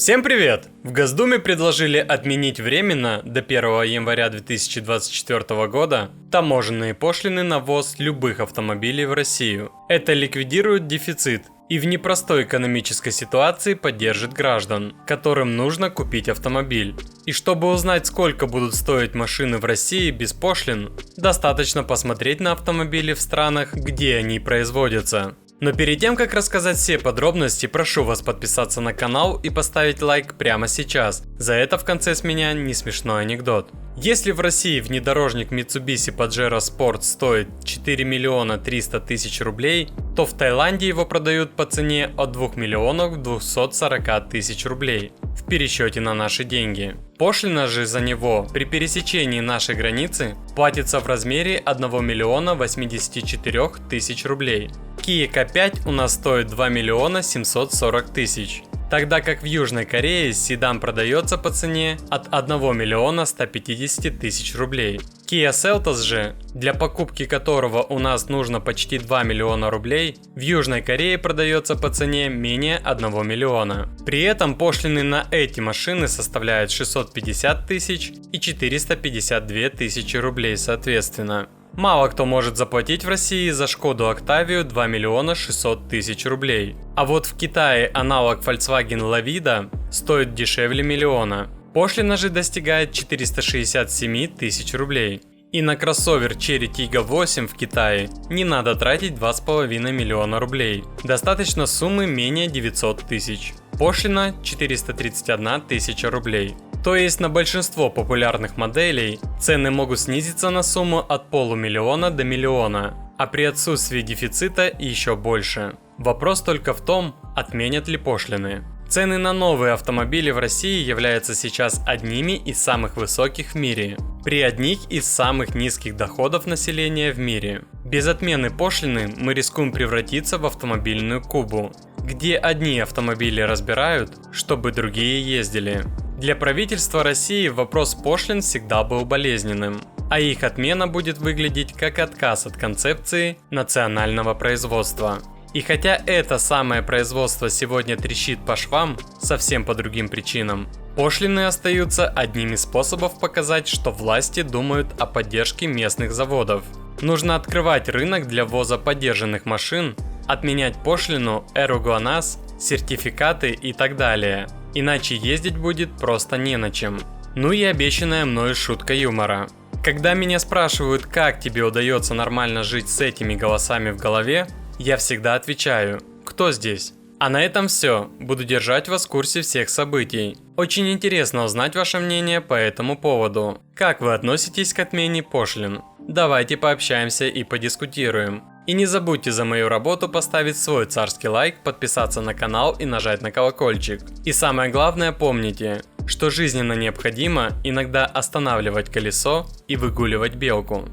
Всем привет! В Госдуме предложили отменить временно до 1 января 2024 года таможенные пошлины на ввоз любых автомобилей в Россию. Это ликвидирует дефицит и в непростой экономической ситуации поддержит граждан, которым нужно купить автомобиль. И чтобы узнать, сколько будут стоить машины в России без пошлин, достаточно посмотреть на автомобили в странах, где они производятся. Но перед тем, как рассказать все подробности, прошу вас подписаться на канал и поставить лайк прямо сейчас. За это в конце с меня не смешной анекдот. Если в России внедорожник Mitsubishi Pajero Sport стоит 4 миллиона 300 тысяч рублей, то в Таиланде его продают по цене от 2 миллионов 240 тысяч рублей в пересчете на наши деньги. Пошлина же за него при пересечении нашей границы платится в размере 1 миллиона 84 тысяч рублей. Kia K5 у нас стоит 2 миллиона 740 тысяч, тогда как в Южной Корее седан продается по цене от 1 миллиона 150 тысяч рублей. Kia Seltos же, для покупки которого у нас нужно почти 2 миллиона рублей, в Южной Корее продается по цене менее 1 миллиона. При этом пошлины на эти машины составляют 650 тысяч и 452 тысячи рублей соответственно. Мало кто может заплатить в России за Шкоду Октавию 2 миллиона 600 тысяч рублей. А вот в Китае аналог Volkswagen Lavida стоит дешевле миллиона. Пошлина же достигает 467 тысяч рублей. И на кроссовер Chery Tiggo 8 в Китае не надо тратить 2,5 миллиона рублей. Достаточно суммы менее 900 тысяч. Пошлина 431 тысяча рублей. То есть на большинство популярных моделей цены могут снизиться на сумму от полумиллиона до миллиона, а при отсутствии дефицита еще больше. Вопрос только в том, отменят ли пошлины. Цены на новые автомобили в России являются сейчас одними из самых высоких в мире, при одних из самых низких доходов населения в мире. Без отмены пошлины мы рискуем превратиться в автомобильную Кубу, где одни автомобили разбирают, чтобы другие ездили. Для правительства России вопрос пошлин всегда был болезненным, а их отмена будет выглядеть как отказ от концепции национального производства. И хотя это самое производство сегодня трещит по швам, совсем по другим причинам, пошлины остаются одним из способов показать, что власти думают о поддержке местных заводов. Нужно открывать рынок для ввоза подержанных машин, отменять пошлину, ЭРУ-ГЛОНАСС, сертификаты и так далее. Иначе ездить будет просто не на чем. Ну и обещанная мною шутка юмора. Когда меня спрашивают, как тебе удается нормально жить с этими голосами в голове, я всегда отвечаю: кто здесь? А на этом все. Буду держать вас в курсе всех событий. Очень интересно узнать ваше мнение по этому поводу. Как вы относитесь к отмене пошлин? Давайте пообщаемся и подискутируем. И не забудьте за мою работу поставить свой царский лайк, подписаться на канал и нажать на колокольчик. И самое главное, помните, что жизненно необходимо иногда останавливать колесо и выгуливать белку.